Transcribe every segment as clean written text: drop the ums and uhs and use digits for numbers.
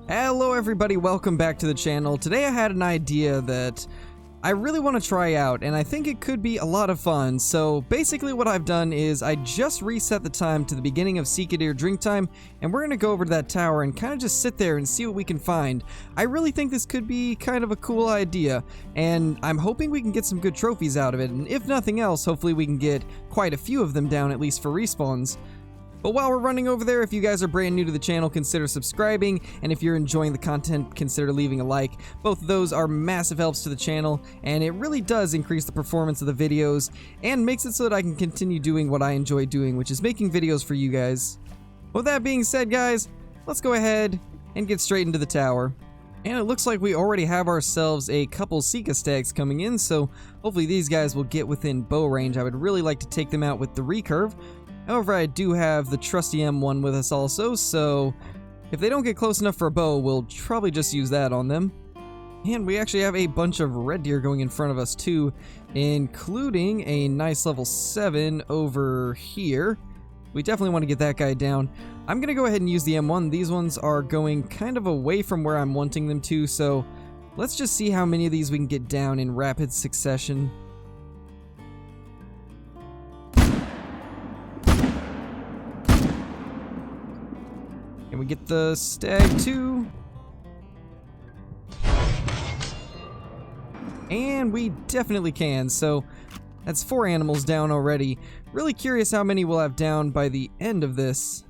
Hello everybody, welcome back to the channel. Today I had an idea that I really want to try out, and I think it could be a lot of fun. So basically what I've done is I just reset the time to the beginning of Sika drink time, and we're going to go over to that tower and kind of just sit there and see what we can find. I really think this could be kind of a cool idea, and I'm hoping we can get some good trophies out of it, and if nothing else, hopefully we can get quite a few of them down, at least for respawns. But while we're running over there, if you guys are brand new to the channel, consider subscribing, and if you're enjoying the content, consider leaving a like. Both of those are massive helps to the channel, and it really does increase the performance of the videos, and makes it so that I can continue doing what I enjoy doing, which is making videos for you guys. With that being said, guys, let's go ahead and get straight into the tower. And it looks like we already have ourselves a couple Sika stags coming in, so hopefully these guys will get within bow range. I would really like to take them out with the recurve. However, I do have the trusty M1 with us also, so if they don't get close enough for a bow, we'll probably just use that on them. And we actually have a bunch of red deer going in front of us too, including a nice level 7 over here. We definitely want to get that guy down. I'm going to go ahead and use the M1. These ones are going kind of away from where I'm wanting them to, so let's just see how many of these we can get down in rapid succession. Can we get the stag too? And we definitely can, so that's 4 animals down already. Really curious how many we'll have down by the end of this.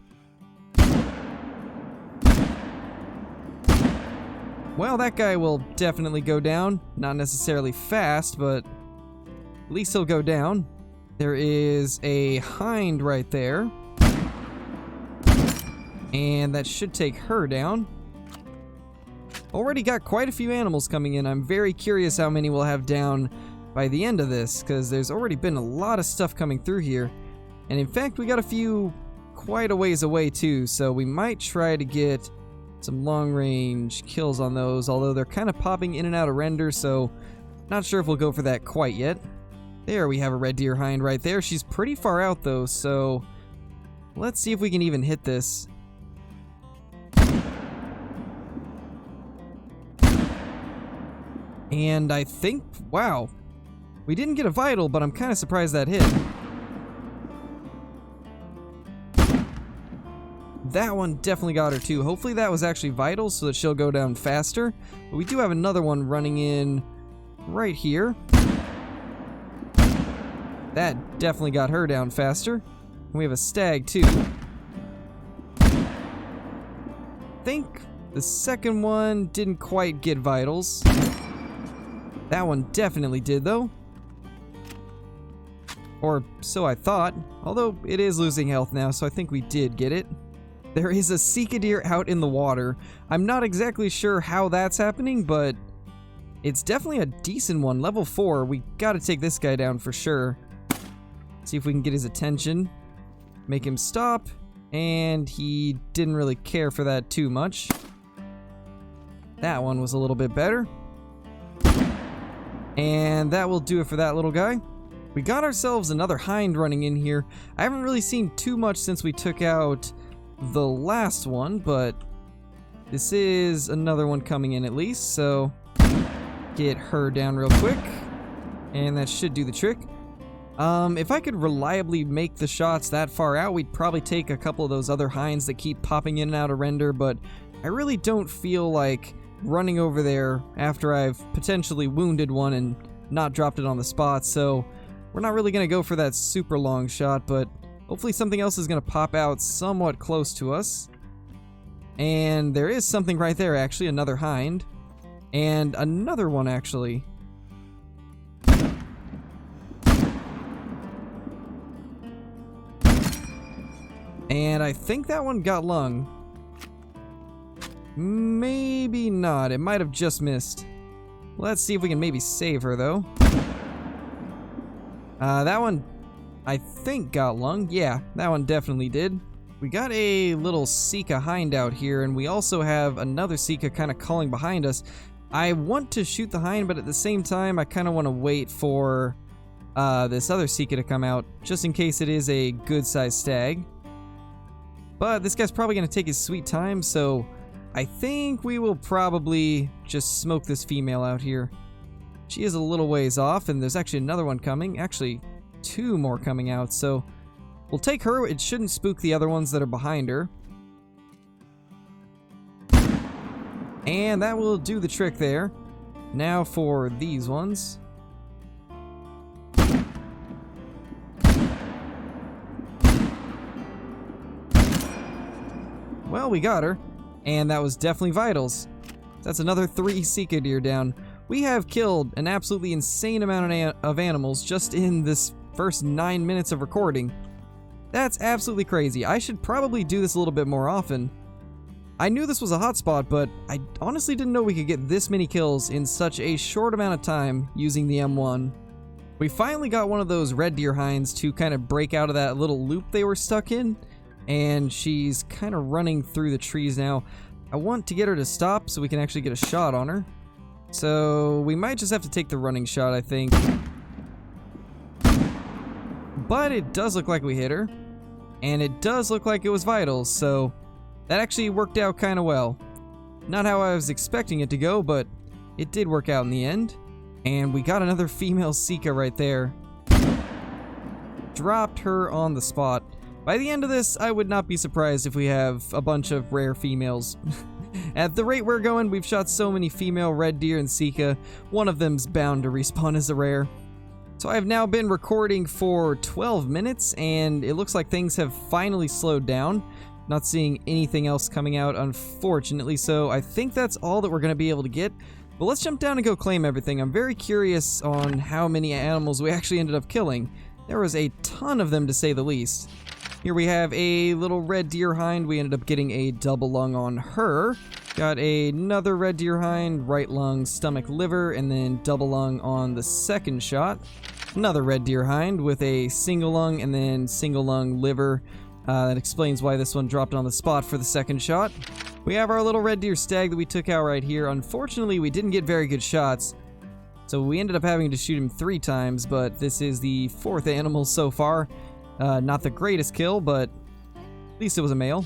Well, that guy will definitely go down. Not necessarily fast, but at least he'll go down. There is a hind right there. And that should take her down. Already got quite a few animals coming in. I'm very curious how many we'll have down by the end of this, because there's already been a lot of stuff coming through here. And in fact, we got a few quite a ways away too, so we might try to get some long-range kills on those, although they're kind of popping in and out of render, so not sure if we'll go for that quite yet. There, we have a red deer hind right there. She's pretty far out though, so let's see if we can even hit this. And I think, wow, we didn't get a vital, but I'm kind of surprised that hit. That one definitely got her too. Hopefully that was actually vital so that she'll go down faster. But we do have another one running in right here. That definitely got her down faster. And we have a stag too. I think the second one didn't quite get vitals. That one definitely did, though. Or so I thought. Although it is losing health now, so I think we did get it. There is a Sika deer out in the water. I'm not exactly sure how that's happening, but it's definitely a decent one. Level 4. We gotta take this guy down for sure. See if we can get his attention. Make him stop. And he didn't really care for that too much. That one was a little bit better. And that will do it for that little guy. We got ourselves another hind running in here. I haven't really seen too much since we took out the last one, but this is another one coming in at least, so get her down real quick. And that should do the trick. If I could reliably make the shots that far out, we'd probably take a couple of those other hinds that keep popping in and out of render, but I really don't feel like running over there after I've potentially wounded one and not dropped it on the spot, so we're not really going to go for that super long shot, but hopefully something else is going to pop out somewhat close to us. And there is something right there, actually, another hind. And another one, actually. And I think that one got lung. Maybe not. It might have just missed. Let's see if we can maybe save her, though. That one, I think, got lung. Yeah, that one definitely did. We got a little Sika hind out here, and we also have another Sika kind of calling behind us. I want to shoot the hind, but at the same time, I kind of want to wait for this other Sika to come out, just in case it is a good-sized stag. But this guy's probably going to take his sweet time, so I think we will probably just smoke this female out here. She is a little ways off, and there's actually another one coming. Actually, 2 more coming out, so we'll take her. It shouldn't spook the other ones that are behind her. And that will do the trick there. Now for these ones. Well, we got her. And that was definitely vitals. That's another 3 Sika deer down. We have killed an absolutely insane amount of animals just in this first 9 minutes of recording. That's absolutely crazy. I should probably do this a little bit more often. I knew this was a hotspot, but I honestly didn't know we could get this many kills in such a short amount of time using the M1. We finally got one of those red deer hinds to kind of break out of that little loop they were stuck in, and she's kind of running through the trees now. I want to get her to stop so we can actually get a shot on her. So we might just have to take the running shot, I think. But it does look like we hit her, and it does look like it was vitals, so that actually worked out kind of well. Not how I was expecting it to go, but it did work out in the end. And we got another female Sika right there. Dropped her on the spot. By the end of this, I would not be surprised if we have a bunch of rare females. At the rate we're going, we've shot so many female red deer and Sika, one of them's bound to respawn as a rare. So I've now been recording for 12 minutes, and it looks like things have finally slowed down. Not seeing anything else coming out, unfortunately, so I think that's all that we're going to be able to get. But let's jump down and go claim everything. I'm very curious on how many animals we actually ended up killing. There was a ton of them, to say the least. Here we have a little red deer hind. We ended up getting a double lung on her. Got another red deer hind, right lung, stomach, liver, and then double lung on the second shot. Another red deer hind with a single lung and then single lung liver. That explains why this one dropped on the spot for the second shot. We have our little red deer stag that we took out right here. Unfortunately, we didn't get very good shots, so we ended up having to shoot him 3 times, but this is the 4th animal so far. Not the greatest kill, but at least it was a male.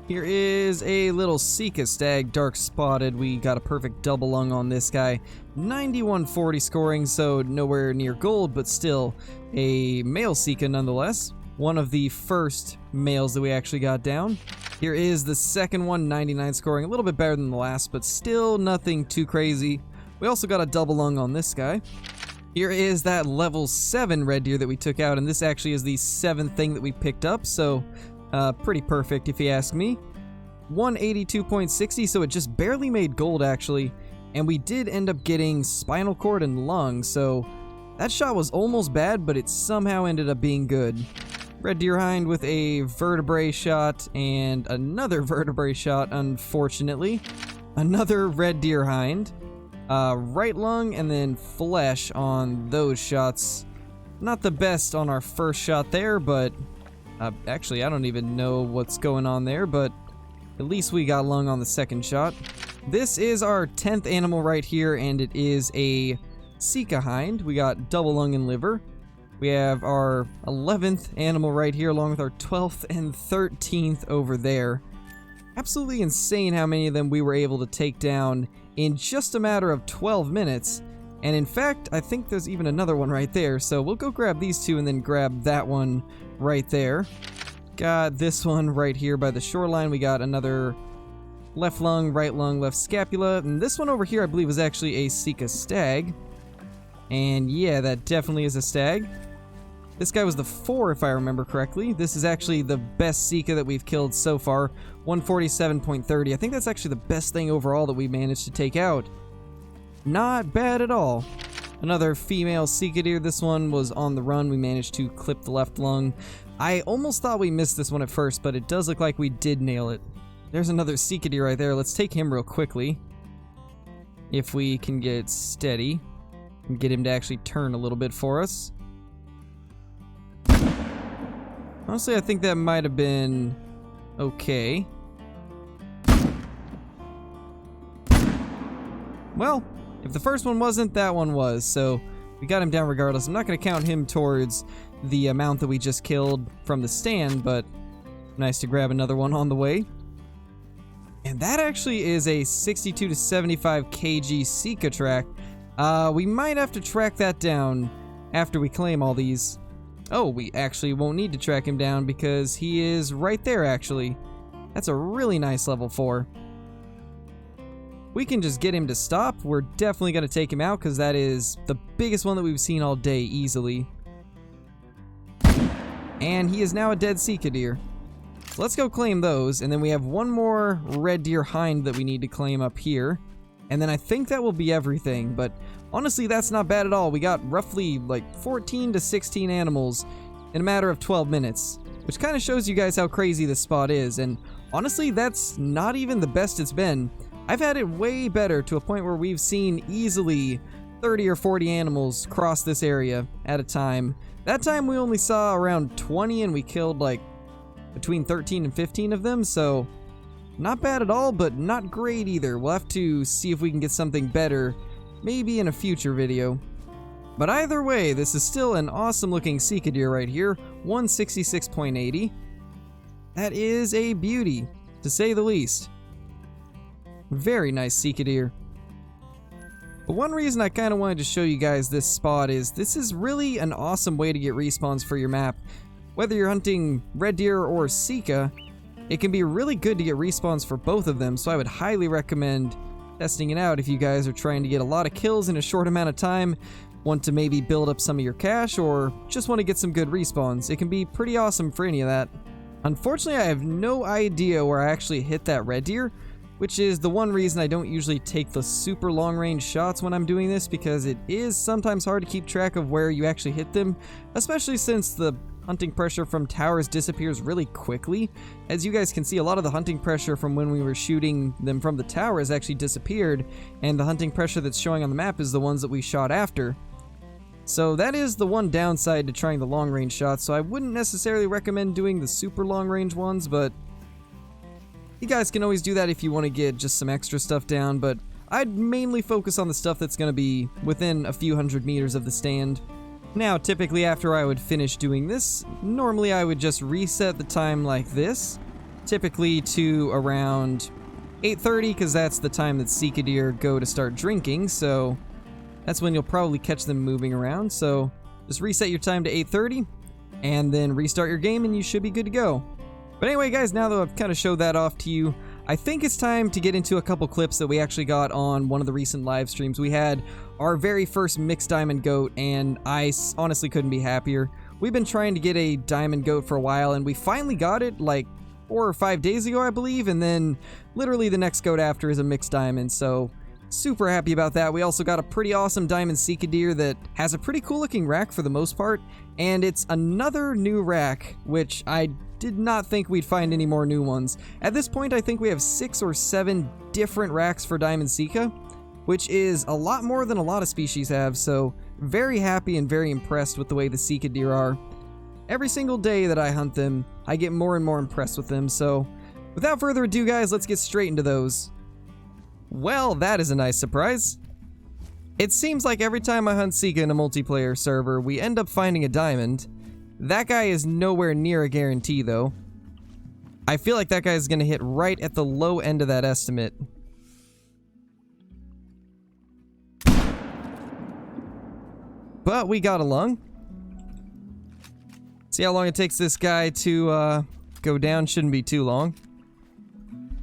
Here is a little Sika stag, dark spotted. We got a perfect double lung on this guy. 9140 scoring, so nowhere near gold, but still a male Sika nonetheless. One of the first males that we actually got down. Here is the second one, 99 scoring, a little bit better than the last, but still nothing too crazy. We also got a double lung on this guy. Here is that level 7 red deer that we took out, and this actually is the 7th thing that we picked up, so pretty perfect if you ask me. 182.60, so it just barely made gold actually, and we did end up getting spinal cord and lung, so that shot was almost bad, but it somehow ended up being good. Red deer hind with a vertebrae shot and another vertebrae shot, unfortunately. Another red deer hind. Right lung and then flesh on those shots. Not the best on our first shot there, but actually I don't even know what's going on there, but at least we got lung on the second shot. This is our 10th animal right here, and it is a Sika hind. We got double lung and liver. We have our 11th animal right here, along with our 12th and 13th over there. Absolutely insane how many of them we were able to take down in just a matter of 12 minutes. And in fact, I think there's even another one right there, so we'll go grab these 2 and then grab that one right there. Got this one right here by the shoreline. We got another left lung, left scapula, and this one over here I believe is actually a Sika stag. And yeah, that definitely is a stag. This guy was the 4 if I remember correctly. This is actually the best Sika that we've killed so far. 147.30. I think that's actually the best thing overall that we managed to take out. Not bad at all. Another female Sika deer. This one was on the run. We managed to clip the left lung. I almost thought we missed this one at first, but it does look like we did nail it. There's another Sika deer right there. Let's take him real quickly. If we can get steady and get him to actually turn a little bit for us. Honestly, I think that might have been okay. Well, if the first one wasn't, that one was, so we got him down regardless. I'm not going to count him towards the amount that we just killed from the stand, but nice to grab another one on the way. And that actually is a 62 to 75 kg Sika track. We might have to track that down after we claim all these. Oh, we actually won't need to track him down because he is right there, actually. That's a really nice level 4. We can just get him to stop. We're definitely going to take him out because that is the biggest one that we've seen all day, easily. And he is now a dead Sika deer. So let's go claim those, and then we have one more red deer hind that we need to claim up here. And then I think that will be everything, but honestly, that's not bad at all. We got roughly like 14 to 16 animals in a matter of 12 minutes, which kind of shows you guys how crazy this spot is. And honestly, that's not even the best it's been. I've had it way better, to a point where we've seen easily 30 or 40 animals cross this area at a time. That time we only saw around 20 and we killed like between 13 and 15 of them, so not bad at all, but not great either. We'll have to see if we can get something better, maybe in a future video. But either way, this is still an awesome looking Sika deer right here, 166.80. That is a beauty, to say the least. Very nice Sika deer. But one reason I kind of wanted to show you guys this spot is this is really an awesome way to get respawns for your map. Whether you're hunting red deer or Sika, it can be really good to get respawns for both of them, so I would highly recommend testing it out if you guys are trying to get a lot of kills in a short amount of time, want to maybe build up some of your cash, or just want to get some good respawns. It can be pretty awesome for any of that. Unfortunately, I have no idea where I actually hit that red deer, which is the one reason I don't usually take the super long range shots when I'm doing this, because it is sometimes hard to keep track of where you actually hit them, especially since the hunting pressure from towers disappears really quickly. As you guys can see, a lot of the hunting pressure from when we were shooting them from the tower has actually disappeared, and the hunting pressure that's showing on the map is the ones that we shot after. So that is the one downside to trying the long range shots, so I wouldn't necessarily recommend doing the super long range ones, but you guys can always do that if you want to get just some extra stuff down, but I'd mainly focus on the stuff that's going to be within a few hundred meters of the stand. Now, typically after I would finish doing this, normally I would just reset the time like this, typically to around 8:30, because that's the time that Sika deer go to start drinking, so that's when you'll probably catch them moving around. So just reset your time to 8:30, and then restart your game and you should be good to go. But anyway guys, now that I've kind of showed that off to you, I think it's time to get into a couple clips that we actually got on one of the recent live streams. We had our very first mixed diamond goat, and I honestly couldn't be happier. We've been trying to get a diamond goat for a while, and we finally got it like 4 or 5 days ago, I believe, and then literally the next goat after is a mixed diamond, so super happy about that. We also got a pretty awesome diamond Sika deer that has a pretty cool looking rack for the most part, and it's another new rack, which I did not think we'd find any more new ones. At this point, I think we have 6 or 7 different racks for diamond Sika, which is a lot more than a lot of species have, so very happy and very impressed with the way the Sika deer are. Every single day that I hunt them, I get more and more impressed with them, so without further ado guys, let's get straight into those. Well, that is a nice surprise. It seems like every time I hunt Sika in a multiplayer server, we end up finding a diamond. That guy is nowhere near a guarantee though. I feel like that guy is going to hit right at the low end of that estimate. But we got along. See how long it takes this guy to go down. Shouldn't be too long.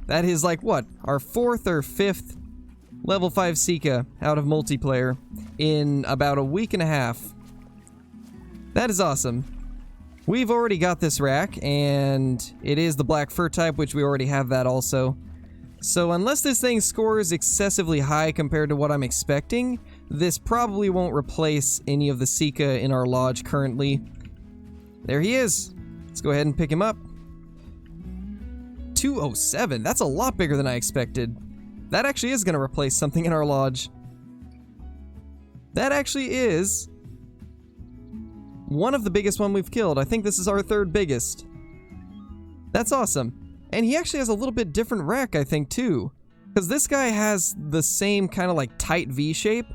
That is like, what, our 4th or 5th level 5 Sika out of multiplayer in about a week and a half. That is awesome. We've already got this rack, and it is the black fur type, which we already have that also. So unless this thing scores excessively high compared to what I'm expecting, this probably won't replace any of the Sika in our lodge currently. There he is. Let's go ahead and pick him up. 207. That's a lot bigger than I expected. That actually is going to replace something in our lodge. That actually is one of the biggest one we've killed. I think this is our 3rd biggest. That's awesome. And he actually has a little bit different rack, I think, too. Because this guy has the same kind of like tight V shape,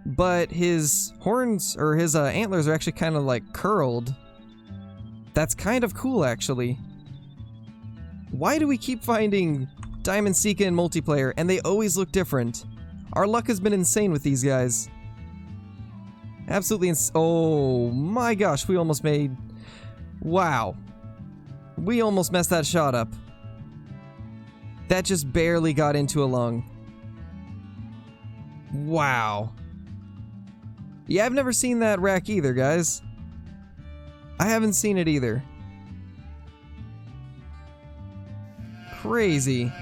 but his horns, or his antlers, are actually kind of like curled. That's kind of cool, actually. Why do we keep finding Diamond Sika in multiplayer, and they always look different. Our luck has been insane with these guys. Absolutely oh my gosh, we almost made... Wow. We almost messed that shot up. That just barely got into a lung. Wow. Yeah, I've never seen that rack either, guys. I haven't seen it either. Crazy.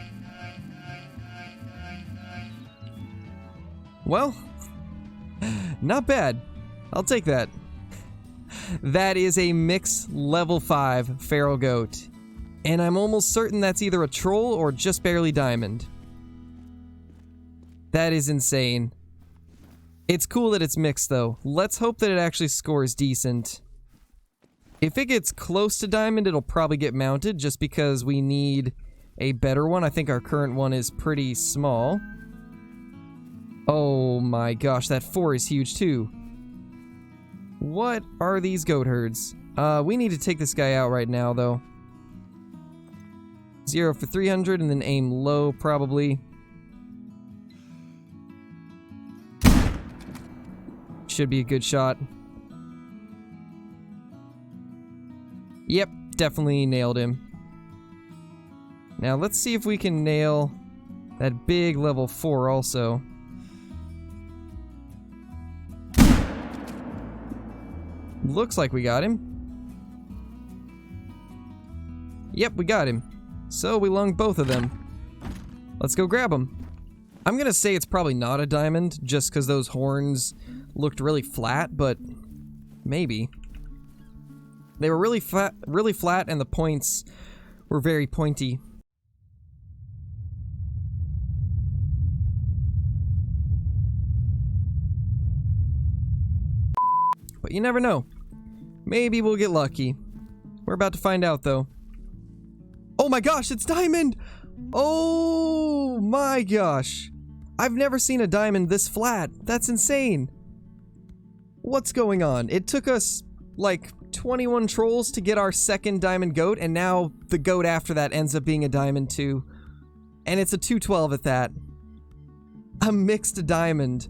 Well, not bad. I'll take that. That is a mix level 5 feral goat. And I'm almost certain that's either a troll or just barely diamond. That is insane. It's cool that it's mixed though. Let's hope that it actually scores decent. If it gets close to diamond, it'll probably get mounted just because we need a better one. I think our current one is pretty small. Oh my gosh, that 4 is huge too. What are these goat herds? We need to take this guy out right now though. 0 for 300 and then aim low probably. Should be a good shot. Yep, definitely nailed him. Now let's see if we can nail that big level 4 also. Looks like we got him. Yep, we got him. So we lunged both of them. Let's go grab them. I'm gonna say it's probably not a diamond, just because those horns looked really flat, but maybe. They were really flat, and the points were very pointy. But you never know. Maybe we'll get lucky. We're about to find out, though. Oh my gosh, it's diamond! Oh my gosh. I've never seen a diamond this flat. That's insane. What's going on? It took us, like, 21 trolls to get our second diamond goat, and now the goat after that ends up being a diamond too. And it's a 212 at that. A mixed diamond.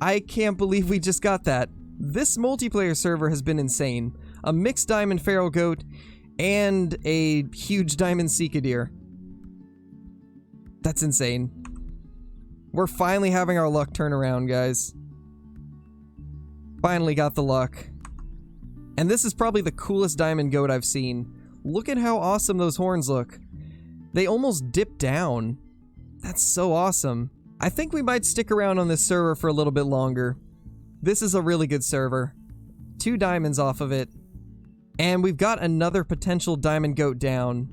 I can't believe we just got that. This multiplayer server has been insane. A mixed diamond feral goat and a huge diamond Sika deer. That's insane. We're finally having our luck turn around, guys. Finally got the luck. And this is probably the coolest diamond goat I've seen. Look at how awesome those horns look. They almost dip down. That's so awesome. I think we might stick around on this server for a little bit longer. This is a really good server. 2 diamonds off of it. And we've got another potential diamond goat down.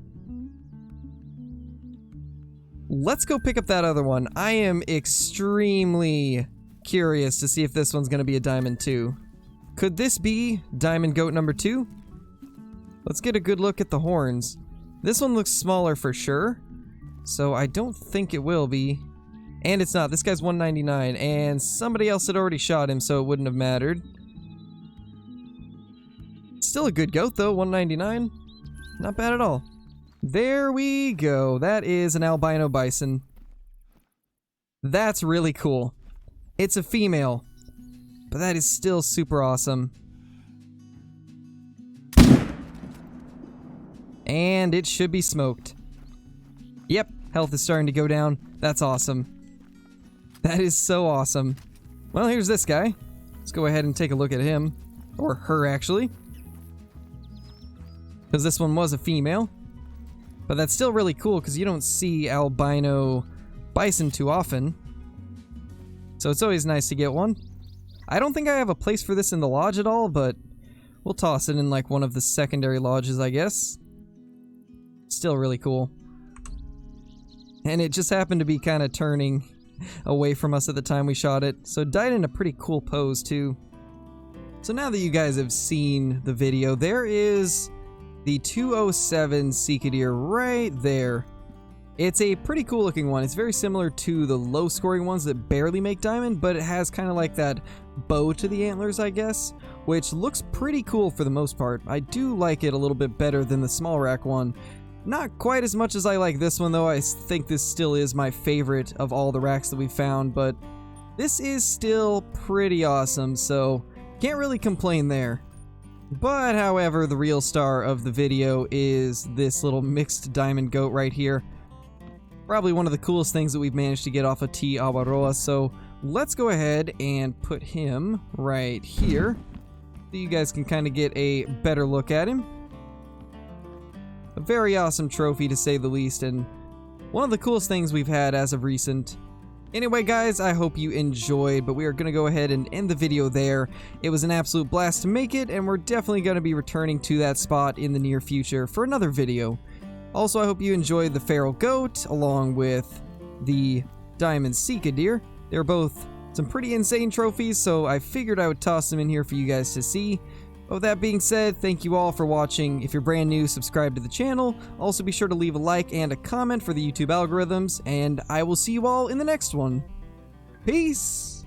Let's go pick up that other one. I am extremely curious to see if this one's going to be a diamond too. Could this be diamond goat number 2? Let's get a good look at the horns. This one looks smaller for sure, so I don't think it will be. And it's not. This guy's 199, and somebody else had already shot him, so it wouldn't have mattered. Still a good goat though, 199. Not bad at all. There we go. That is an albino bison. That's really cool. It's a female, but that is still super awesome. And it should be smoked. Yep, health is starting to go down. That's awesome. That is so awesome. Well, here's this guy. Let's go ahead and take a look at him. Or her, actually. Because this one was a female. But that's still really cool because you don't see albino bison too often. So it's always nice to get one. I don't think I have a place for this in the lodge at all, but we'll toss it in like one of the secondary lodges, I guess. Still really cool. And it just happened to be kind of turning away from us at the time we shot it, so it died in a pretty cool pose too. So now that you guys have seen the video, there is the 207 Sika deer right there. It's a pretty cool looking one. It's very similar to the low scoring ones that barely make diamond, but it has kind of like that bow to the antlers, I guess, which looks pretty cool for the most part. I do like it a little bit better than the small rack one, Not quite as much as I like this one, though. I think this still is my favorite of all the racks that we found, but this is still pretty awesome, so can't really complain there. But, however, the real star of the video is this little mixed diamond goat right here. Probably one of the coolest things that we've managed to get off of T. Awaroa, so let's go ahead and put him right here so you guys can kind of get a better look at him. A very awesome trophy, to say the least, and one of the coolest things we've had as of recent. Anyway, guys, I hope you enjoyed, but we are going to go ahead and end the video there. It was an absolute blast to make it, and we're definitely going to be returning to that spot in the near future for another video. Also, I hope you enjoyed the feral goat, along with the diamond Sika deer. They're both some pretty insane trophies, so I figured I would toss them in here for you guys to see. With that being said, thank you all for watching. If you're brand new, subscribe to the channel. Also, be sure to leave a like and a comment for the YouTube algorithms, and I will see you all in the next one. Peace!